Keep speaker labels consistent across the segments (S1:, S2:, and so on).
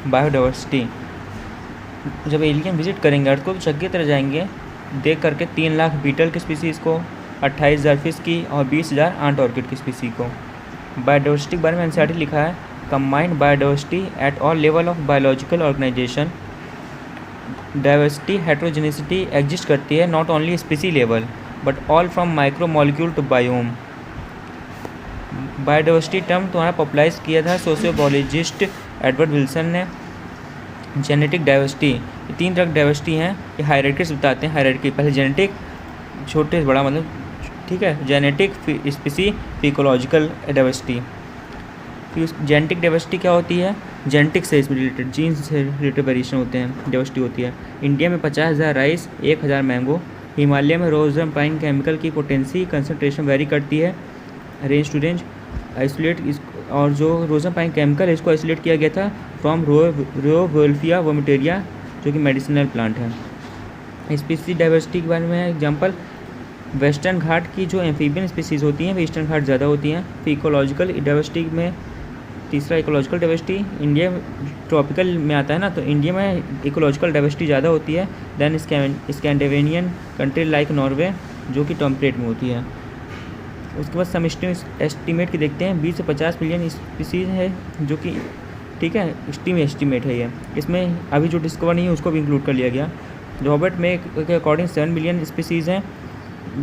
S1: Biodiversity. जब alien visit करेंगे अर्थ को तो चकित रह जाएंगे देख करके 3 लाख बीटल की स्पीसीज़ को, 28,000 फिश की और 20,000 आंट ऑर्किड की स्पीसी को। बायोडाइवर्सिटी के बारे में एनसीईआरटी लिखा है, combined biodiversity at all level of biological organisation. Diversity heterogeneity exist करती है not only species level but all from micro molecule to biome. Biodiversity term तुम्हारा पॉपुलराइज किया था सोशियोबॉलोजिस्ट एडवर्ड विल्सन ने। जेनेटिक डाइवर्सिटी, ये 3 तरह की डाइवर्सिटी हैं, ये हायरार्कीज बताते हैं। हायरार्की पहले जेनेटिक, छोटे से बड़ा मतलब, ठीक है, जेनेटिक, स्पीसी, इकोलॉजिकल डाइवर्सिटी। फिर जेनेटिक डाइवर्सिटी क्या होती है, जेनेटिक से रिलेटेड, जीन से रिलेटेड वेरिएशन होते हैं, डाइवर्सिटी होती है। इंडिया में 50,000 राइस, 1,000 मैंगो। हिमालय में रोजम पाइन केमिकल की पोटेंसी कंसनट्रेशन वेरी करती है रेंज टू रेंज। आइसोलेट और जो रोजम पाइन केमिकल है इसको आइसोलेट किया गया था फ्रॉम रोवोल्फिया वोमिटेरिया जो कि मेडिसिनल प्लांट है। स्पीसी डाइवर्सिटी के बारे में एग्जांपल, वेस्टर्न घाट की जो एम्फीबियन स्पीसीज़ होती हैं वे ईस्टर्न घाट ज़्यादा होती हैं। फिर इकोलॉजिकल डाइवर्सिटी में तीसरा इकोलॉजिकल डाइवर्सिटी, इंडिया ट्रॉपिकल में आता है ना, तो इंडिया में इकोलॉजिकल डाइवर्सिटी ज़्यादा होती है than Scandinavian country like Norway जो कि टेम्परेट में होती है। उसके बाद सम एस्टीमेट की देखते हैं, 20 से 50 मिलियन स्पीसीज़ है जो कि, ठीक है, एस्टीमेट है ये। इसमें अभी जो डिस्कवर नहीं है उसको भी इंक्लूड कर लिया गया। रॉबर्ट में के अकॉर्डिंग 7 मिलियन स्पीसीज़ हैं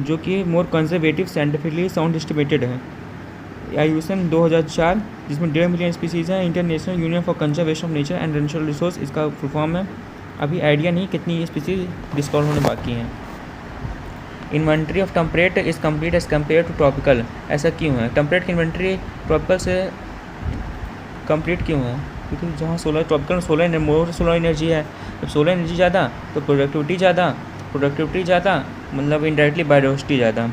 S1: जो कि मोर कंजर्वेटिव साइंटिफिकली साउंड एस्टिमेटेड है। आईयूसीएन 2004 जिसमें 1.5 मिलियन स्पीसीज़ हैं। International union for conservation of nature and natural resource इसका फुल फॉर्म है। अभी आइडिया नहीं कितनी स्पीसीज डिस्कवर होने बाकी हैं। Inventory of temperate is complete as compare to tropical. ऐसा क्यों है, टेम्परेट की इन्वेंट्री ट्रॉपिकल से कंप्लीट क्यों है, क्योंकि जहाँ ट्रॉपिकल में सोलर एनर्जी है। जब सोलर एनर्जी ज़्यादा तो प्रोडक्टिविटी ज़्यादा मतलब इनडायरेक्टली बायोडाइवर्सिटी ज़्यादा।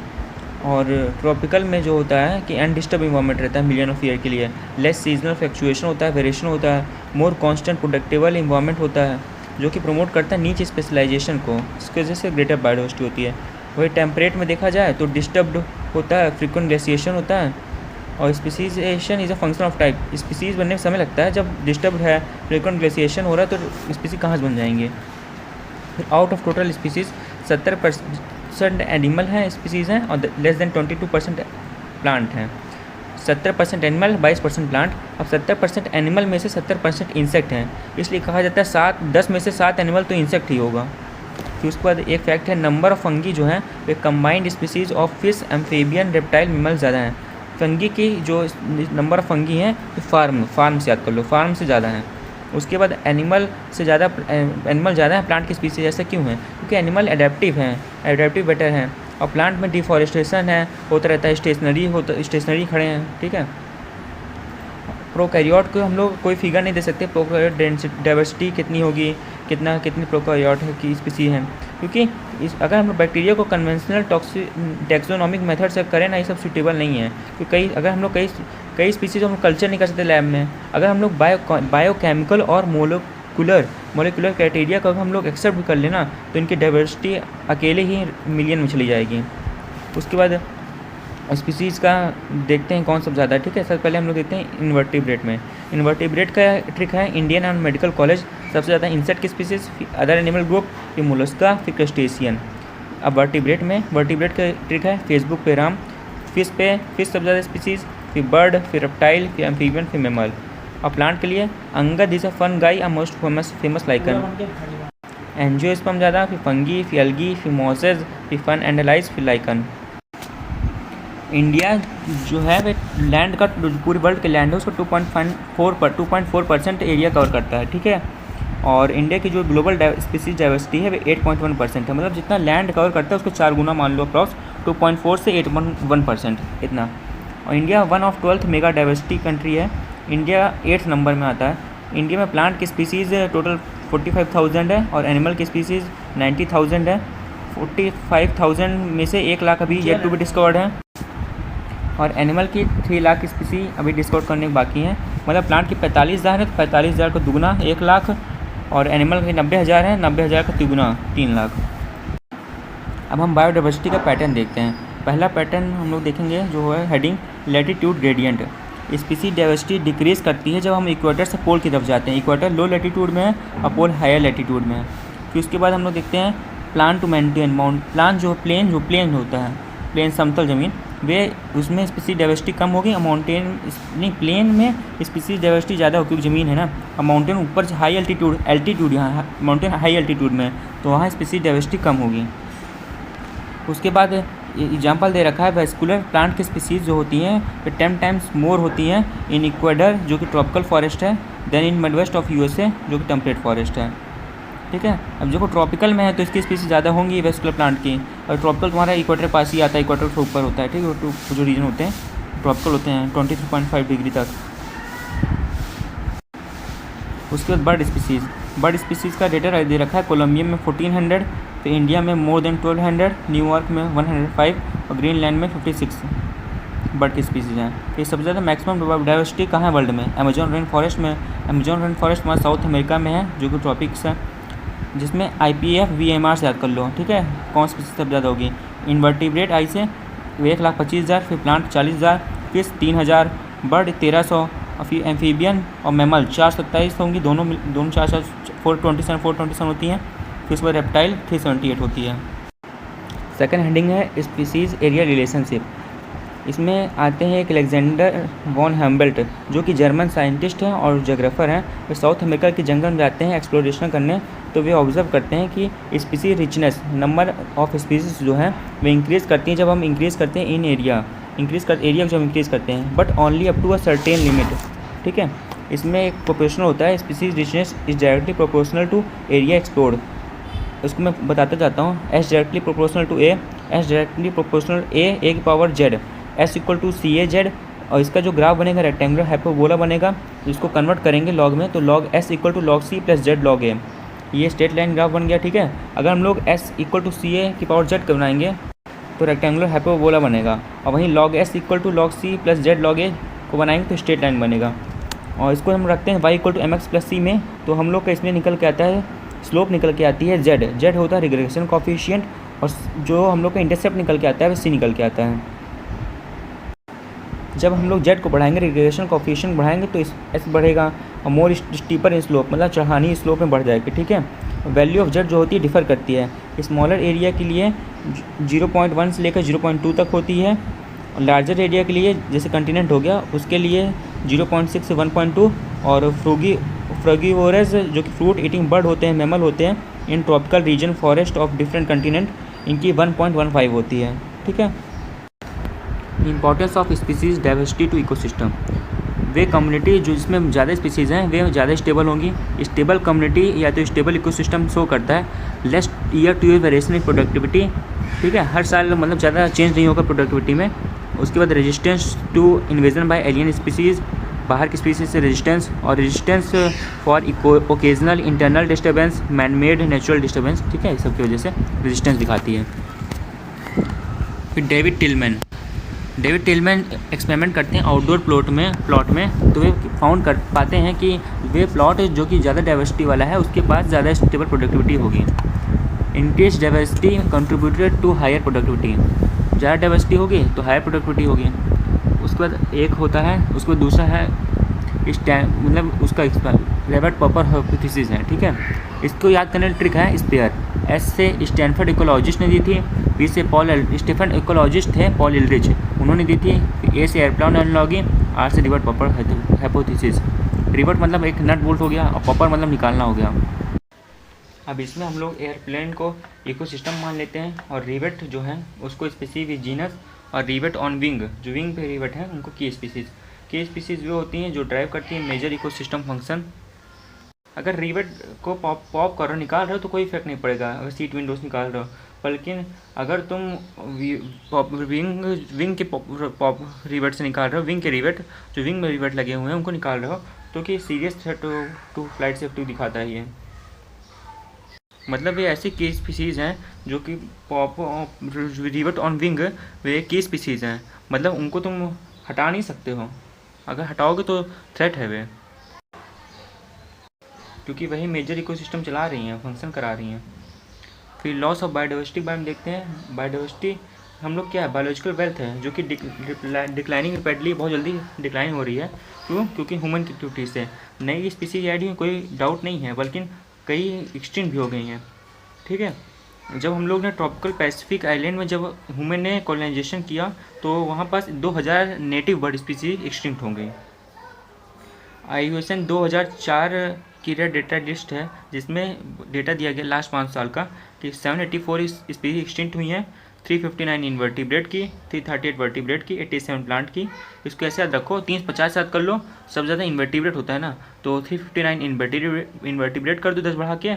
S1: और ट्रॉपिकल में जो होता है कि अनडिस्टर्ब इन्वायरमेंट रहता है मिलियन ऑफ ईयर के लिए, लेस सीजनल फ्लक्चुएशन होता है, वेरिएशन होता है, मोर कांस्टेंट प्रोडक्टेबल इन्वायरमेंट होता है जो कि प्रमोट करता है नीच स्पेशलाइजेशन को, इसकी वजह से ग्रेटर बायोडाइवर्सिटी होती है। वही टेम्परेट में देखा जाए तो डिस्टर्ब्ड होता है, फ्रीक्वेंट ग्लेशिएशन होता है। और speciation is a function of type, species बनने में समय लगता है। जब डिस्टर्ब्ड है, फ्रीक्वेंट ग्लेशिएशन हो रहा है तो स्पीसी कहाँ से बन जाएंगे। फिर out of total species 70% animal हैं, स्पीसीज़ हैं, और लेस देन 22% प्लांट हैं। 70% एनिमल, 22% प्लांट। अब 70% एनिमल में से 70% इंसेक्ट हैं, इसलिए कहा जाता है 10 में से 7 एनिमल तो इंसेक्ट ही होगा। फिर उसके बाद एक फैक्ट है, नंबर ऑफ फंगी जो हैं वे combined species of fish, amphibian, reptile, mammal ज़्यादा हैं। फंगी की जो नंबर ऑफ फंगी हैं फार्म से याद कर लो, फार्म से ज़्यादा हैं। उसके बाद एनिमल ज़्यादा है प्लांट की स्पीसीज। ऐसा क्यों है, क्योंकि एनिमल एडेप्टिव बेटर हैं, और प्लांट में डिफॉरेस्टेशन है होता रहता है, स्टेशनरी खड़े हैं, ठीक है। प्रोकैरियोट को हम लोग कोई फिगर नहीं दे सकते, प्रोकैरियोट डाइवर्सिटी कितनी होगी, कितनी प्रोकैरियोट की स्पीसी हैं, क्योंकि अगर हम लोग बैक्टीरिया को कन्वेंशनल टैक्सोनॉमिक मेथड से करें ना, ये सब सूटेबल नहीं है। क्योंकि अगर हम लोग कई स्पीसीज हम कल्चर नहीं कर सकते लैब में। अगर हम लोग बायोकेमिकल और मोलिकुलर क्राइटेरिया को हम लोग एक्सेप्ट भी कर लेना तो इनकी डाइवर्सिटी अकेले ही मिलियन में चली जाएगी। उसके बाद स्पीसीज़ का देखते हैं कौन सब ज़्यादा है, ठीक है। सबसे पहले हम लोग देखते हैं इन्वर्टिब्रेट में। इन्वर्टिब्रेट का ट्रिक है, इंडियन एंड मेडिकल कॉलेज सबसे ज़्यादा इंसेक्ट की स्पीसीज, अदर एनिमल ग्रुप, फिर मोलस्का, फिर क्रस्टेशियन। अब वर्टिब्रेट का ट्रिक है, फेसबुक पे राम। फिश सबसे ज़्यादा स्पीसीज़, फिर बर्ड, फिर रेप्टाइल, फिर एम्फीबियन, फिर मैमल। और प्लांट के लिए Angad is a fun guy, a most famous lichen. Angiosperm ज़्यादा, फिर फंगी, फिर एल्गी, फिर मॉसेज, फिर फन एंडलाइज, फिर लाइकन। इंडिया जो है वे लैंड का, पूरे वर्ल्ड के लैंड है उसको 2.4% एरिया कवर करता है, ठीक है। और इंडिया की जो ग्लोबल स्पीसीज डाइवर्सिटी है वे 8.1% है, मतलब जितना लैंड कवर करता है उसको 4 गुना मान लो अप्रॉक्स, 2.4 से 8.1% इतना। और India 1 of 12th mega diversity country है, इंडिया 8th नंबर में आता है। इंडिया में प्लांट की स्पीसीज़ टोटल 45,000 है और एनिमल की स्पीसीज़ 90,000 है। 45,000 में से 1 लाख अभी येट टू बी डिस्कवर्ड है, और एनिमल की 3 लाख की स्पीसी अभी डिस्कवर करने बाकी हैं। मतलब प्लांट की 45,000 है तो 45,000 का दुगुना 1 लाख, और एनिमल की 90,000 है, 90,000 का तिगुना 3 लाख। अब हम बायोडाइवर्सिटी का पैटर्न देखते हैं। पहला पैटर्न हम लोग देखेंगे जो है heading latitude gradient. Species diversity decrease करती है जब हम इक्वेटर से पोल की तरफ जाते हैं। इक्वेटर लो लैटीट्यूड में है और पोल हायर लैटीट्यूड में है। फिर उसके बाद हम लोग देखते हैं plan to maintain mount plan जो प्लेन होता है, प्लेन समतल ज़मीन, वे उसमें स्पीसीज डाइवर्सिटी कम होगी और माउंटेन नहीं प्लेन में स्पीसीज डाइवर्सिटी ज़्यादा होगी क्योंकि ज़मीन है ना। और माउंटेन ऊपर हाई एल्टीट्यूड यहाँ माउंटेन हाई एल्टीट्यूड में है तो वहाँ स्पीसीज डाइवर्सिटी कम होगी। उसके बाद एग्जाम्पल दे रखा है वेस्कुलर प्लांट की स्पीसीज जो होती हैं वे 10 टाइम्स मोर होती हैं इन इक्वेडर जो कि ट्रॉपिकल फॉरेस्ट है then in Midwest of USA जो कि टेम्परेट फॉरेस्ट है। ठीक है, अब देखो ट्रॉपिकल में है तो इसकी स्पीसीज ज़्यादा होंगी वेस्कुलर प्लांट की, और ट्रॉपिकल तुम्हारा इक्वेटर पास ही आता है, इक्वेटर के ऊपर होता है। ठीक है, जो रीजन होते हैं ट्रॉपिकल होते हैं 23.5 डिग्री तक। उसके बाद बर्ड स्पीसीज़ का डेटा दे रखा है कोलंबिया में 1400, फिर इंडिया में मोर देन 1200, न्यूयॉर्क में 105 और ग्रीनलैंड में 56 बर्ड की स्पीसीज़ हैं। फिर सबसे ज़्यादा मैक्सिमम डाइवर्सिटी कहाँ है वर्ल्ड में? अमेजॉन रेन फॉरेस्ट में। अमेजॉन रेन फॉरेस्ट हमारा साउथ अमेरिका में है जो कि ट्रॉपिक्स है, जिसमें IPF VMR से याद कर लो। ठीक है, कौन स्पीसीज सबसे ज़्यादा होगी? इन्वर्टिब्रेट आई से 1,25,000, फिर प्लांट 40,000, फिश 3,000, बर्ड 1,300 और फिर एम्फीबियन और मैमल 427 होंगी, दोनों 427 होती हैं। फिर उसके बाद रेप्टाइल 378 होती है। सेकंड हेडिंग है स्पीसीज़ एरिया रिलेशनशिप। इसमें आते हैं एक अलेक्जेंडर वॉन हम्बल्ट जो कि जर्मन साइंटिस्ट हैं और जोग्राफर हैं। वे साउथ अमेरिका के जंगल में जाते हैं एक्सप्लोरेशन करने, तो वे ऑब्जर्व करते हैं कि species richness number of species जो है वे इंक्रीज़ करती हैं जब हम इंक्रीज़ करते हैं इन एरिया एरिया जब इंक्रीज़ करते हैं, but only up to a certain limit. ठीक है, इसमें एक प्रोपोर्शनल होता है, species richness is directly proportional to area explored. उसको मैं बताता जाता हूँ। S directly proportional to A, S directly proportional A की power Z, S equal to CA/Z। और इसका जो ग्राफ बनेगा रेक्टेंगुलर हाइपरबोला बनेगा, इसको कन्वर्ट करेंगे लॉग में तो log S equal to log C plus Z log A, ये स्ट्रेट लाइन ग्राफ बन गया। ठीक है, अगर हम लोग S इक्वल टू CA की पावर Z बनाएंगे तो रेक्टेंगुलर हाइपरबोला बनेगा, और वहीं log S equal to log C plus Z log A को बनाएंगे तो स्ट्रेट लाइन बनेगा। और इसको हम रखते हैं y equal to MX plus C में, तो हम लोग का इसमें निकल के आता है स्लोप निकल के आती है Z होता है रिग्रेशन कॉफिशिएंट, और जो हम लोग का इंटरसेप्ट निकल के आता है वो C निकल के आता है। जब हम लोग Z को बढ़ाएंगे रिग्रेशन कॉफिशिएंट बढ़ाएंगे तो S बढ़ेगा और मोर स्टीपर इन स्लोप मतलब चढ़ानी स्लोप में बढ़ जाएगी। ठीक है, वैल्यू ऑफ Z जो होती है डिफ़र करती है। स्मॉलर एरिया के लिए 0.1 से लेकर 0.2 तक होती है, और लार्जर एरिया के लिए जैसे कंटिनेंट हो गया उसके लिए 0.6 से 1.2, और फ्रॉगीवोरस जो कि फ्रूट ईटिंग बर्ड होते हैं, मैमल होते हैं in tropical region forest of different continent, इनकी 1.15 होती है। ठीक है, importance of species diversity to ecosystem. वे कम्युनिटी जो जिसमें ज़्यादा स्पीसीज़ हैं वे ज़्यादा स्टेबल होंगी। स्टेबल कम्युनिटी या तो स्टेबल इकोसिस्टम शो करता है less year two year variation in productivity. ठीक है, हर साल मतलब ज़्यादा चेंज नहीं होगा प्रोडक्टिविटी में। उसके बाद resistance to invasion by alien species, बाहर की स्पीसीज से रेजिस्टेंस, और resistance for occasional internal disturbance, man made natural disturbance. ठीक है, इस सब की वजह से रेजिस्टेंस दिखाती है। फिर डेविड टिलमैन एक्सपेरिमेंट करते हैं आउटडोर प्लॉट में, तो वे फाउंड कर पाते हैं कि वे प्लॉट जो कि ज़्यादा डाइवर्सिटी वाला है उसके पास ज़्यादा स्टेबल प्रोडक्टिविटी होगी। Increase diversity contributed to higher productivity, ज़्यादा डाइवर्सिटी होगी तो हायर प्रोडक्टिविटी होगी। उसके बाद एक होता है, उसके बाद दूसरा है मतलब उसका रेबर्ट पॉपर हाइपोथेसिस है। ठीक है, इसको याद करने की ट्रिक है स्पेयर। S से स्टैनफोर्ड इकोलॉजिस्ट ने दी थी, B से स्टीफन इकोलॉजिस्ट थे पॉल इल्ड्रिच उन्होंने दी थी, A से एयरप्लेन एनालॉजी, R से रिवर्ट पॉपर हाइपोथेसिस। रिवर्ट मतलब एक नट बोल्ट हो गया और पॉपर मतलब निकालना हो गया। अब इसमें हम लोग एयरप्लेन को इकोसिस्टम मान लेते हैं, और रिवेट जो है उसको स्पीसीज जीनस, और रिवेट ऑन विंग जो विंग पे रिवेट है उनको की स्पीसीज वो होती हैं जो ड्राइव करती हैं मेजर इकोसिस्टम फंक्शन। अगर रिवेट को पॉप कर रहे हो निकाल रहे हो तो कोई इफेक्ट नहीं पड़ेगा अगर सीट विंडोज निकाल रहे हो, लेकिन अगर तुम विंग के पॉप रिवेट से निकाल रहे हो, विंग के रिवेट जो विंग में रिवेट लगे हुए हैं उनको निकाल रहे हो, तो कि serious threat to flight safety दिखाता है ये। मतलब ये ऐसी की स्पीसीज़ हैं जो कि पॉप रिवेट ऑन विंग वे की स्पीसीज़ हैं, मतलब उनको तुम हटा नहीं सकते हो, अगर हटाओगे तो थ्रेट है वे, क्योंकि वही मेजर इकोसिस्टम चला रही हैं, फंक्शन करा रही हैं। फिर लॉस ऑफ बायोडाइवर्सिटी के बारे में देखते हैं। बायोडाइवर्सिटी हम लोग क्या है, बायोलॉजिकल वेल्थ है जो कि डिक्लाइनिंग रैपिडली, बहुत जल्दी डिक्लाइन हो रही है। क्यों? क्योंकि ह्यूमन एक्टिविटीज से नई स्पीसीज ऐड हुई, कोई डाउट नहीं है, बल्कि कई एक्सटिंक्ट भी हो गई हैं। ठीक है, जब हम लोग ने ट्रॉपिकल पैसिफिक आइलैंड में जब ह्यूमन ने कॉलोनाइजेशन किया तो वहाँ पास 2000 नेटिव बर्ड स्पीसीज एक्सटिंक्ट हो गई। IUCN 2004 की रेड डेटा लिस्ट है जिसमें डेटा दिया गया लास्ट 5 साल का कि 784 स्पीसीज एक्सटिंक्ट हुई हैं, 359 इन्वर्टिब्रेट की, 338 वर्टिब्रेट की, 87 प्लांट की। इसको ऐसे याद रखो, 350 याद कर लो, सबसे ज़्यादा इन्वर्टिब्रेट होता है ना, तो 359 इन्वर्टिब्रेट कर दो 10 बढ़ा के,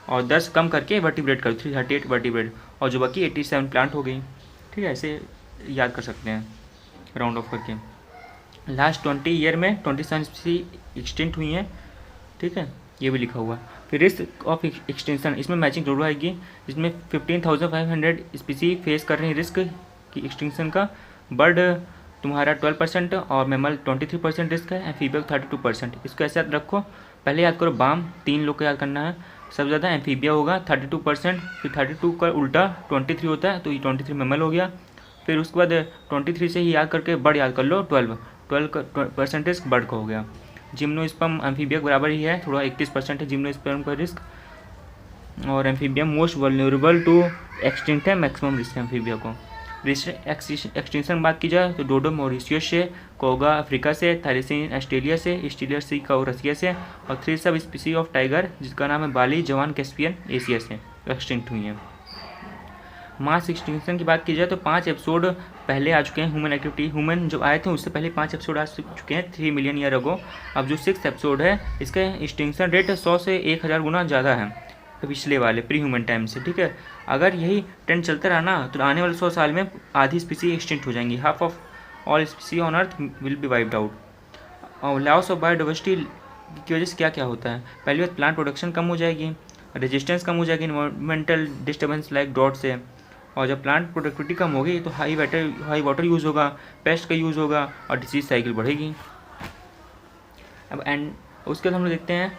S1: और 10 कम करके वर्टिब्रेट कर दो, 338 वर्टिब्रेट, और जो बाकी 87 प्लांट हो गई। ठीक है, ऐसे याद कर सकते हैं राउंड ऑफ करके। लास्ट 20 ईयर में 27 स्पीसीज एक्सटिंक्ट हुई हैं। ठीक है, ये भी लिखा हुआ है। फिर रिस्क ऑफ एक्सटेंशन, इसमें मैचिंग जरूर आएगी, जिसमें 15,500 स्पीसी फेस कर रही है रिस्क की एक्सटेंशन का। बर्ड तुम्हारा 12% और मैमल 23% रिस्क है, एम्फीबिया 32%। इसको ऐसे याद रखो, पहले याद करो बाम, 3 लोग को याद करना है, सबसे ज़्यादा एम्फीबिया होगा 32%, फिर 32 का उल्टा 23 होता है, तो ये 23 मैमल हो गया। फिर उसके बाद 23 से ही याद करके बर्ड याद कर लो, 12 का परसेंटेज बर्ड का हो गया। जिम्नोस्पर्म एम्फीबिया बराबर ही है, थोड़ा 31% है जिम्नोस्पर्म का रिस्क, और amphibia most vulnerable to extinct है, मैक्सिमम रिस्क है एम्फीबिया को। एक्सटिंक्शन बात की जाए तो डोडो मॉरिशियस से, कोगा अफ्रीका से, थैलेसिन ऑस्ट्रेलिया से, स्टीलियर सी काउ रसिया से, और 3 सब स्पीसी ऑफ टाइगर जिसका नाम है बाली, जवान, कैस्पियन एशिया से एक्सटिंक्ट हुई हैं। मास एक्सटिंक्शन की बात की जाए तो 5 एपिसोड पहले आ चुके हैं। ह्यूमन एक्टिविटी, ह्यूमन जब आए थे उससे पहले 5 एपिसोड आ चुके हैं 3 मिलियन ईयर अगो। अब जो 6 एपिसोड है इसका एक्सटिंक्शन रेट 100 से 1000 गुना ज़्यादा है पिछले वाले प्री ह्यूमन टाइम से। ठीक है, अगर यही ट्रेंड चलता रहा ना तो आने वाले 100 साल में आधी स्पीसी एक्सटिंक्ट हो जाएंगी, half of all स्पीसी on earth will be wiped out. और लॉस ऑफ बायोडाइवर्सिटी की वजह से क्या क्या होता है, पहली बात प्लांट प्रोडक्शन कम हो जाएगी, रेजिस्टेंस कम हो जाएगी इन्वायरमेंटल डिस्टर्बेंस लाइक ड्रॉट से, और जब प्लांट प्रोडक्टिविटी कम होगी तो हाई वाटर यूज़ होगा, पेस्ट का यूज़ होगा, और डिसीज साइकिल बढ़ेगी। अब एंड उसके बाद हम लोग देखते हैं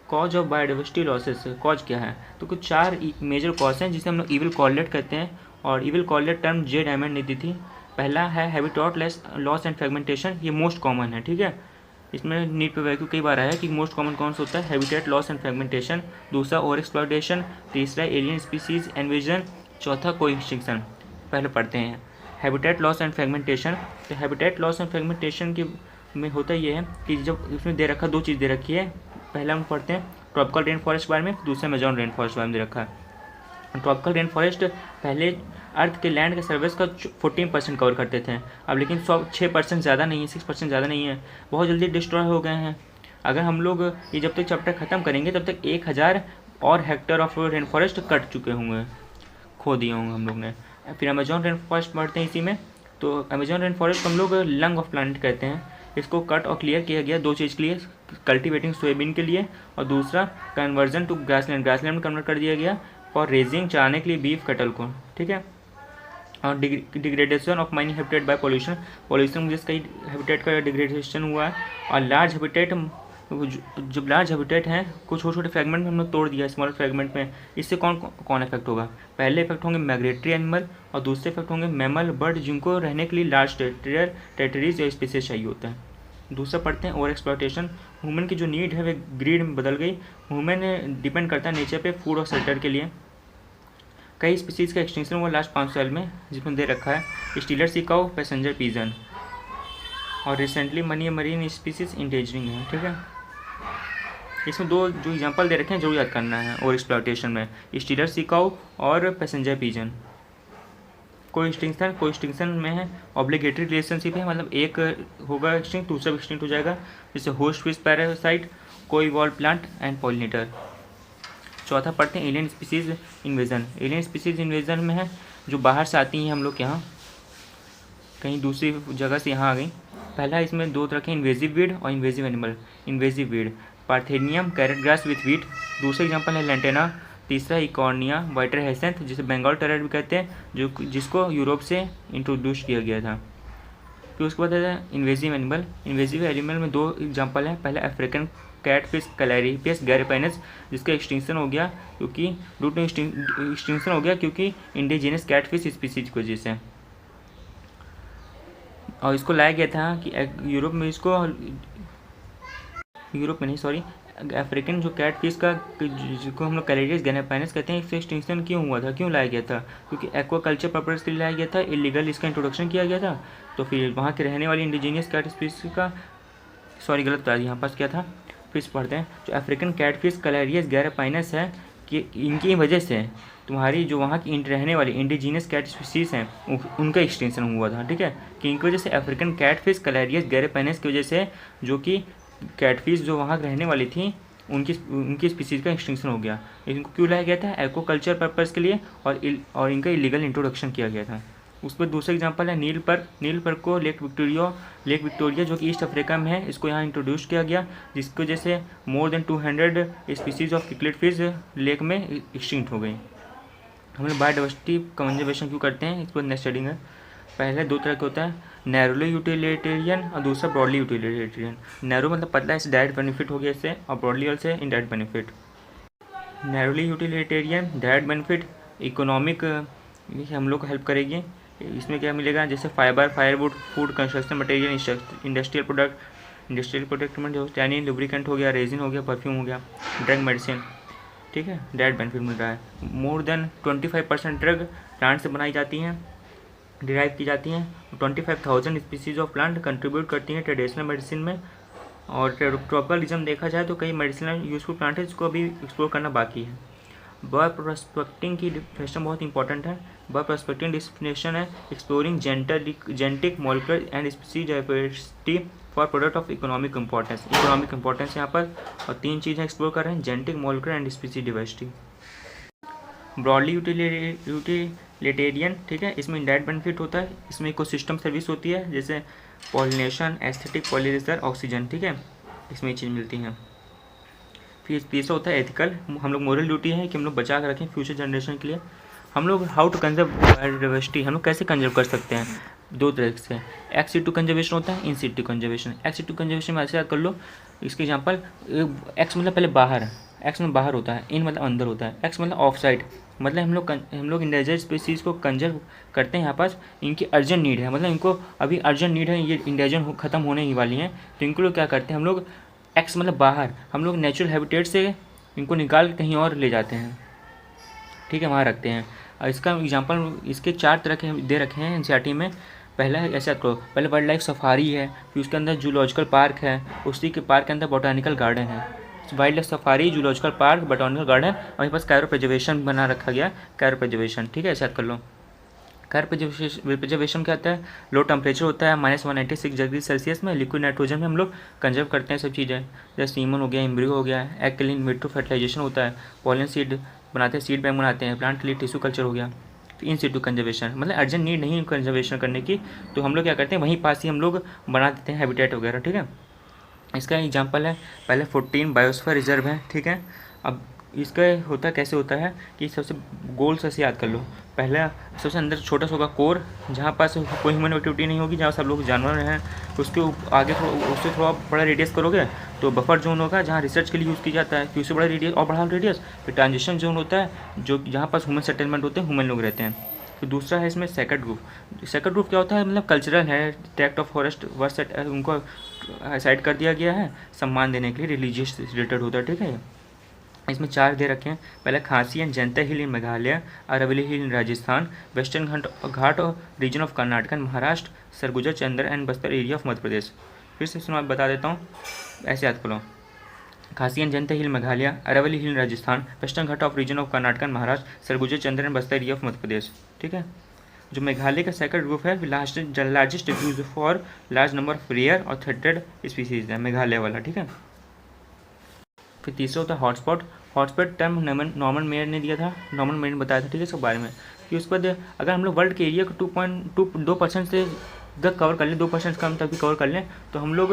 S1: cause of biodiversity losses. Cause क्या है, तो कुछ 4 मेजर कॉज हैं जिसे हम लोग इविल कॉर्लेट कहते हैं, और इविल कॉर्लेट टर्म जे डायमंड ने दी थी। पहला है हैबिटेट लॉस एंड फ्रेगमेंटेशन, ये मोस्ट कॉमन है। ठीक है, इसमें नीट पे वैल्यू कई बार आया कि मोस्ट कॉमन कौन सा होता है, हैबिटेट लॉस एंड फ्रेगमेंटेशन। दूसरा ओवर एक्सप्लॉयटेशन, तीसरा एलियन स्पीसीज इन्वेजन, चौथा को एक्सटिंक्शन। पहले पढ़ते हैं हैबिटेट लॉस एंड फ्रेगमेंटेशन। तो हैबिटेट लॉस एंड फ्रेगमेंटेशन की में होता ये है कि जब इसमें दे रखा 2 चीज़ दे रखी है, पहला हम पढ़ते हैं ट्रॉपिकल रेन फॉरेस्ट बारे में, दूसरा अमेज़न रेन फॉरेस्ट बारे में दे रखा है। ट्रॉपिकल रेन फॉरेस्ट पहले अर्थ के लैंड के सर्विस का 14% कवर करते थे, अब लेकिन 6% ज़्यादा नहीं है, 6% ज़्यादा नहीं है, बहुत जल्दी डिस्ट्रॉय हो गए हैं। अगर हम लोग ये जब तक चैप्टर ख़त्म करेंगे तब तक 1000 और Hector of rain forest cut चुके होंगे, खो दिए होंगे हम लोग ने। फिर अमेज़न रेन फॉरेस्ट पढ़ते हैं इसी में, तो अमेज़न रेन फॉरेस्ट हम लोग लंग ऑफ प्लानट कहते हैं। इसको कट और क्लियर किया गया 2 चीज़ के लिए, कल्टीवेटिंग सोयाबीन के लिए, और दूसरा कन्वर्जन टू ग्रासलैंड, ग्रासलैंड में कन्वर्ट कर दिया गया और रेजिंग, चराने के लिए बीफ कटल को। ठीक है, और degradation of mining habitat by pollution, pollution की वजह से कई हैबिटेट का डिग्रेडेशन हुआ है। और लार्ज हैबिटेट, जो लार्ज हैबिटेट हैं कुछ छोटे छोटे फ्रेगमेंट में हम लोग तोड़ दिया, स्मॉल फ्रेगमेंट में। इससे कौन इफेक्ट होगा, पहले इफेक्ट होंगे माइग्रेटरी एनिमल, और दूसरे इफेक्ट होंगे मैमल, बर्ड, जिनको रहने के लिए लार्ज टेरिटरीज या स्पीसीज चाहिए होता है। दूसरा पढ़ते हैं ओवर एक्सप्लॉयटेशन। ह्यूमन की जो नीड है वे ग्रीड में बदल गई। ह्यूमन डिपेंड करता है नेचर पे फूड और शेल्टर के लिए। कई स्पीसीज़ का एक्सटिंक्शन हुआ लास्ट 5 साल में, जिसमें दे रखा है स्टीलर सी काऊ, पैसेंजर पिजन, और recently money marine species endangering है। ठीक है, इसमें 2 जो एग्जांपल दे रखे हैं जरूर याद करना है ओवर एक्सप्लॉयटेशन में, स्टीलर सी काऊ और पैसेंजर पिजन। कोई एक्सटिंक्शन में है ऑब्लिगेटरी रिलेशनशिप है, मतलब एक होगा एक्सटिंक्ट, दूसरा एक्सटिंक्ट हो जाएगा, जैसे होस्ट फिश, पैरासाइट, कोई वॉल प्लांट एंड पॉलिनेटर। चौथा पढ़ते हैं alien species invasion. Alien species invasion में है जो बाहर से आती हैं हम लोग के यहाँ, कहीं दूसरी जगह से यहाँ आ गई। पहला इसमें 2 तरह के इन्वेजिव वीड और invasive animal. Invasive weed parthenium carrot grass with wheat, दूसरा एग्जाम्पल है लेंटेना, तीसरा इकॉर्निया वाइटर हैसेंथ जिसे बंगाल टेरर भी कहते हैं, जिसको यूरोप से इंट्रोड्यूस किया गया था। फिर उसके बाद है इन्वेजिव एनिमल। इन्वेजिव एनिमल में 2 एग्जाम्पल हैं। पहला अफ्रीकन कैटफिश कैलारिपियस गैरेपेनस, जिसका एक्सटिंक्शन हो गया क्योंकि एक्सटिंक्शन हो गया क्योंकि इंडिजिनस कैटफिश स्पीसीज की वजह से। और इसको लाया गया था कि यूरोप में नहीं, सॉरी, अफ्रीकन जो कैट फिश का जिसको हम लोग कैलेरियस गैरेपेनस कहते हैं, इससे एक्सटिंक्शन क्यों हुआ था, क्यों लाया गया था? क्योंकि एक्वाकल्चर पर्पज़ के लिए लाया गया था, इलीगल इसका इंट्रोडक्शन किया गया था। तो फिर वहाँ के रहने वाली इंडिजीनियस कैट स्पीसीज का, सॉरी गलत बता दिया, यहाँ पास क्या था, फिश पढ़ते हैं। जो अफ्रीकन कैट फिश कैलेरियस गैरेपेनस है कि इनकी वजह से तुम्हारी जो वहाँ की रहने वाली इंडिजीनियस कैट स्पीसीज हैं उनका एक्सटिंक्शन हुआ था। ठीक है, कि इनकी वजह से अफ्रीकन कैट फिश कैलेरियस गैरेपेनस की वजह से जो कि कैटफिश जो वहाँ रहने वाली थी उनकी स्पीसीज का एक्सटिंक्शन हो गया। इनको क्यों लाया गया था? एक्वाकल्चर पर्पज़ के लिए, और इनका इलीगल इंट्रोडक्शन किया गया था। उस पर दूसरा एग्जांपल है नील पर्क को लेक विक्टोरिया जो कि ईस्ट अफ्रीका में है, इसको यहाँ इंट्रोड्यूस किया गया, जिसकी वजह से more than 200 species of cichlid fish lake में एक्सटिंक्ट हो गई। हम लोग बायोडाइवर्सिटी कंजर्वेशन क्यों करते हैं, इस पर नेक्स्ट स्टडी है। पहले 2 तरह का होता है, नैरोली यूटिलिटेरियन और दूसरा ब्रॉडली यूटिलिटेरियन। नैरो मतलब पतला, इससे डायरेक्ट बेनिफिट हो गया इससे, और ब्रॉडली वाले से indirect benefit. Narrowly utilitarian direct benefit economic हम लोग को हेल्प करेगी। इसमें क्या मिलेगा, जैसे fibre, firewood, food, construction material, industrial product में जो टैनिन, लुब्रिकेंट हो गया, रेजिन हो गया, परफ्यूम हो गया, ड्रग मेडिसिन। ठीक है, डायरेक्ट बेनिफिट मिल रहा है। मोर देन 25% ड्रग प्लांट से बनाई जाती हैं, डिराइव की जाती हैं। 25,000 स्पीसीज ऑफ प्लांट कंट्रीब्यूट करती हैं ट्रेडिशनल मेडिसिन में। और ट्रॉपिकलिज्म देखा जाए तो कई मेडिसिनल यूजफुल प्लांट है जिसको अभी एक्सप्लोर करना बाकी है। बर्ड प्रोस्पेक्टिंग की डेफिनेशन बहुत इंपॉर्टेंट है। बर्ड प्रोस्पेक्टिंग डेफिनेशन है exploring genetic molecular and species diversity for product of economic importance यहाँ पर। और 3 चीज़ें एक्सप्लोर कर रहे हैं, genetic, molecular and species diversity. Broadly utilitarian, ठीक है, इसमें इंडायरेक्ट बेनिफिट होता है। इसमें इकोसिस्टम सर्विस होती है, जैसे पॉलिनेशन, एस्थेटिक, पॉलिनेशन, ऑक्सीजन। ठीक है, इसमें ये चीज़ मिलती हैं। फिर तीसरा होता है एथिकल, हम लोग मोरल ड्यूटी है कि हम लोग बचा कर रखें फ्यूचर जनरेशन के लिए। हम लोग हाउ टू कंजर्व बायोडाइवर्सिटी, हम लोग कैसे कंजर्व कर सकते हैं? 2 तरह से, एक्स सिटू कंजर्वेशन होता है, in situ conservation. Ex situ conservation में ऐसे याद कर लो, इसके एग्जांपल, एक्स मतलब पहले बाहर, एक्स में बाहर होता है, इन मतलब अंदर होता है, एक्स मतलब ऑफ साइड, मतलब हम लोग इंडेंजर्ड स्पीसीज़ को कंजर्व करते हैं। यहाँ पास इनकी अर्जेंट नीड है, मतलब इनको अभी अर्जेंट नीड है, ये इंडेंजर ख़त्म होने ही वाली हैं, तो इनको लोग क्या करते हैं, हम लोग एक्स मतलब बाहर, हम लोग नेचुरल हैबिटेट से इनको निकाल के कहीं और ले जाते हैं। ठीक है, वहाँ रखते हैं। और इसका एग्जांपल, इसके 4 तरह के दे रखे हैं एनसीईआरटी में। पहला है, ऐसा करो, पहले वाइल्ड लाइफ सफारी है, फिर उसके अंदर जूलॉजिकल पार्क है, उसी के पार्क के अंदर बॉटनिकल गार्डन है। Wild life safari, zoological park, botanical garden, और वहीं पास कायरो प्रिजर्वेशन बना रखा गया, कायरो प्रिजर्वेशन। ठीक है, ऐसा कर लो। कायरो प्रिजर्वेशन क्या होता है, लो टेम्परेचर होता है, -196 डिग्री सेल्सियस में, लिक्विड नाइट्रोजन में हम लोग कंजर्व करते हैं सब चीज़ें, जैसे सीमन हो गया, एम्ब्रियो हो गया, एग के लिए इन विट्रो फर्टिलाइजेशन होता है, पॉलन सीड बनाते हैं, सीड बैंक बनाते हैं, प्लांट के लिए टिश्यू कल्चर हो गया। तो इन सिटू कंजर्वेशन मतलब अर्जेंट नीड नहीं कंजर्वेशन करने की, तो हम लोग क्या करते हैं, वहीं पास ही हम लोग बना देते हैं हैबिटेट वगैरह। ठीक है, इसका एग्जांपल है, पहले 14 बायोस्फीयर रिजर्व है। ठीक है, अब इसका होता कैसे होता है कि सबसे गोल से याद कर लो, पहला सबसे अंदर छोटा सा होगा कोर, जहाँ पास कोई ह्यूमन एक्टिविटी नहीं होगी, जहाँ सब लोग जानवर हैं। उसके आगे उससे थोड़ा बड़ा रेडियस करोगे तो बफर जोन होगा, जहाँ रिसर्च के लिए यूज़ किया जाता है, फिर उससे बड़ा रेडियस और बड़ा रेडियस, फिर ट्रांजिशन जोन होता है जो जहाँ पास ह्यूमन सेटलमेंट होते हैं, ह्यूमन लोग रहते हैं। फिर दूसरा है इसमें सेकंड ग्रुप क्या होता है, मतलब कल्चरल है, ट्रैक्ट ऑफ फॉरेस्ट वर्स उनको साइड कर दिया गया है सम्मान देने के लिए, रिलीजियस रिलेटेड होता है। ठीक है, इसमें 4 दे रखे हैं, पहले Khasi and Jaintia hill in Meghalaya, Aravalli hill in Rajasthan, western Ghat और region of Karnataka and Maharashtra, Surguja, Chandra and Bastar area of Madhya Pradesh. फिर से सुनो, बता देता हूँ, ऐसे याद करो, Khasi and Jaintia hill Meghalaya, Aravalli hill Rajasthan, western ghat of region of Karnataka and Maharashtra, Surguja, Chandra and Bastar area of Madhya Pradesh. ठीक है, जो मेघालय का सेकंड ग्रुप है, largest use for large number of rare और थ्रेटेड स्पीसीज है मेघालय वाला। ठीक है, फिर तीसरा होता है हॉटस्पॉट टर्म नॉर्मन मेयर ने दिया था, नॉर्मन मेयर ने बताया था। ठीक है, इसके बारे में कि उसके बाद अगर हम लोग वर्ल्ड के एरिया को 2% से कवर कर लें, 2% कम तक भी कवर कर लें, तो हम लोग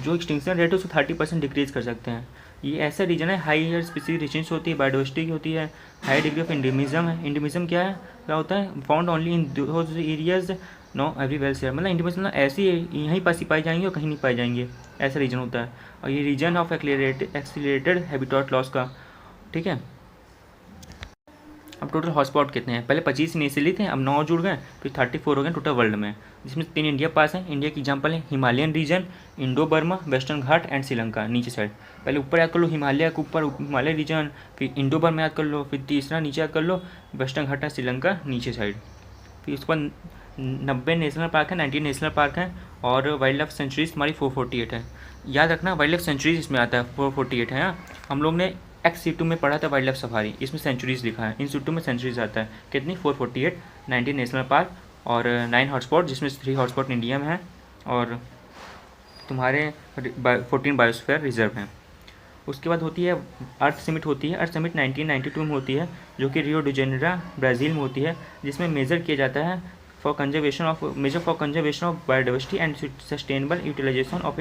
S1: जो एक्सटिंक्शन रेट है उसको 30% डिक्रीज कर सकते हैं। ये ऐसा रीजन है, हाई स्पीसीज रिचेंस होती है, बायोडाइवर्सिटी की होती है, हाई डिग्री ऑफ इंडिमिज्म है। इंडिमिज्म क्या होता है, found only in those areas no everywhere share, मतलब इंडिपेंडेंस मतलब ऐसी यहीं पास ही पाई जाएंगे और कहीं नहीं पाई जाएंगे, ऐसा रीजन होता है। और ये region of accelerated habitat loss का, ठीक है। अब टोटल हॉटस्पॉट कितने हैं, पहले 25 इनिशियली थे, अब 9 जुड़ गए, फिर 34 हो गए टोटल वर्ल्ड में, जिसमें 3 इंडिया पास हैं। इंडिया की एग्जांपल है Himalayan region, Indo Burma, western Ghat and Sri Lanka. नीचे साइड पहले ऊपर याद कर लो हिमालय के ऊपर हिमालय रीजन, फिर इंडो बर्मा याद कर लो, फिर तीसरा नीचे याद कर लो वेस्टर्न घाट एंड श्रीलंका नीचे साइड। फिर उसके बाद 90 नेशनल पार्क है, 19 नेशनल पार्क हैं, और वाइल्ड लाइफ सेंचुरीज हमारी 448 है। याद रखना वाइल्ड लाइफ सेंचुरीज इसमें आता है 448 है। हाँ, हम लोग ने XC2 में पढ़ा था वाइल्ड लाइफ सफारी, इसमें सेंचुरीज लिखा है, इन C2 में सेंचुरीज आता है कितनी 448, 19 नेशनल पार्क और 9 हॉटस्पॉट, जिसमें 3 हॉटस्पॉट इंडिया में है, और तुम्हारे 14 बायोस्फीयर रिजर्व हैं। उसके बाद होती है अर्थ समिट होती है, अर्थ समिट 1992 में होती है, जो कि रियो डी जेनेरो ब्राज़ील में होती है, जिसमें मेजर किया जाता है for conservation of biodiversity and sustainable utilization of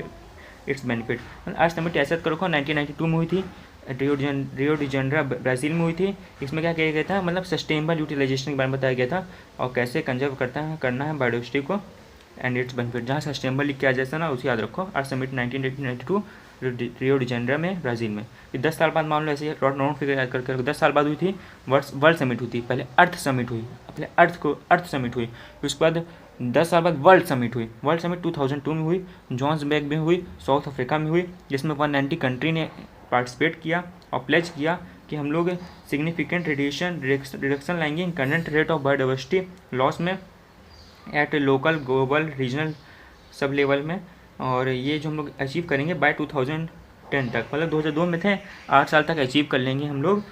S1: its benefit. Earth summit ऐसा करो 1992 में हुई थी, रियो डी जेनेरो ब्राज़ील में हुई थी। इसमें क्या किया गया था, मतलब सस्टेनेबल यूटिलाइजेशन के बारे में बताया गया था, और कैसे कंजर्व करना है बायोडाइवर्सिटी को एंड इट्स बेनिफिट। जहाँ सस्टेनेबल लिख के आ जाता ना उसे याद रखो, अर्थ समिट 1992 रियो डी जेनेरो में ब्राज़ील में। फिर 10 साल बाद मान लो ऐसे राउंड फिगर याद करके 10 साल बाद हुई थी वर्ल्ड समिट हुई थी। पहले अर्थ समिट हुई, पहले अर्थ समिट हुई, फिर उसके बाद 10 साल बाद वर्ल्ड समिट हुई। वर्ल्ड समिट 2002 में हुई, जोहान्सबर्ग में हुई, साउथ अफ्रीका में हुई, जिसमें 190 कंट्री ने पार्टिसिपेट किया और प्लेज किया कि हम लोग सिग्निफिकेंट रिडक्शन लाएंगे in current rate of biodiversity loss में एट लोकल ग्लोबल रीजनल सब लेवल में। और ये जो हम लोग अचीव करेंगे बाय 2010 तक, मतलब 2002 में थे, 8 साल तक अचीव कर लेंगे हम लोग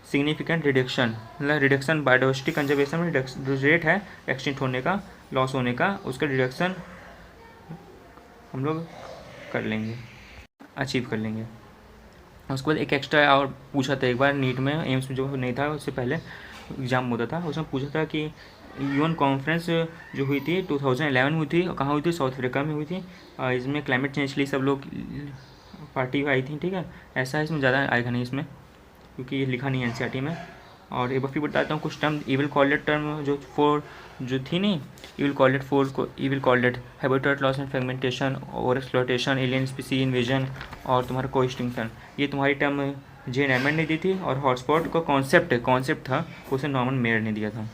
S1: सिग्निफिकेंट रिडक्शन, मतलब रिडक्शन बायोडाइवर्सिटी कंजर्वेशन में रेट है एक्सटिंक्ट होने का, लॉस होने का, उसका रिडक्शन हम लोग कर लेंगे, अचीव कर लेंगे। उसके बाद एक एक्स्ट्रा और पूछा था एक बार नीट में, एम्स में जो नहीं था उससे पहले एग्जाम होता था, उसमें पूछा था कि यूएन कॉन्फ्रेंस जो हुई थी 2011 में हुई थी, और कहाँ हुई थी, साउथ अफ्रीका में हुई थी। इसमें क्लाइमेट चेंज के लिए सब लोग पार्टी आई थी, ठीक है। ऐसा है, इसमें ज़्यादा आएगा नहीं इसमें, क्योंकि ये लिखा नहीं है NCERT में। और एक बार फिर बताता हूँ कुछ टर्म, इविल कॉलेट टर्म जो थी नहीं, evil collet habitat loss and fragmentation, over exploitation, alien species invasion, और तुम्हारा को एक्सटिंक्शन, ये तुम्हारी टर्म जे एन एमन ने दी थी। और हॉटस्पॉट का कॉन्सेप्ट था, उसे नॉर्मन मेयर ने दिया था।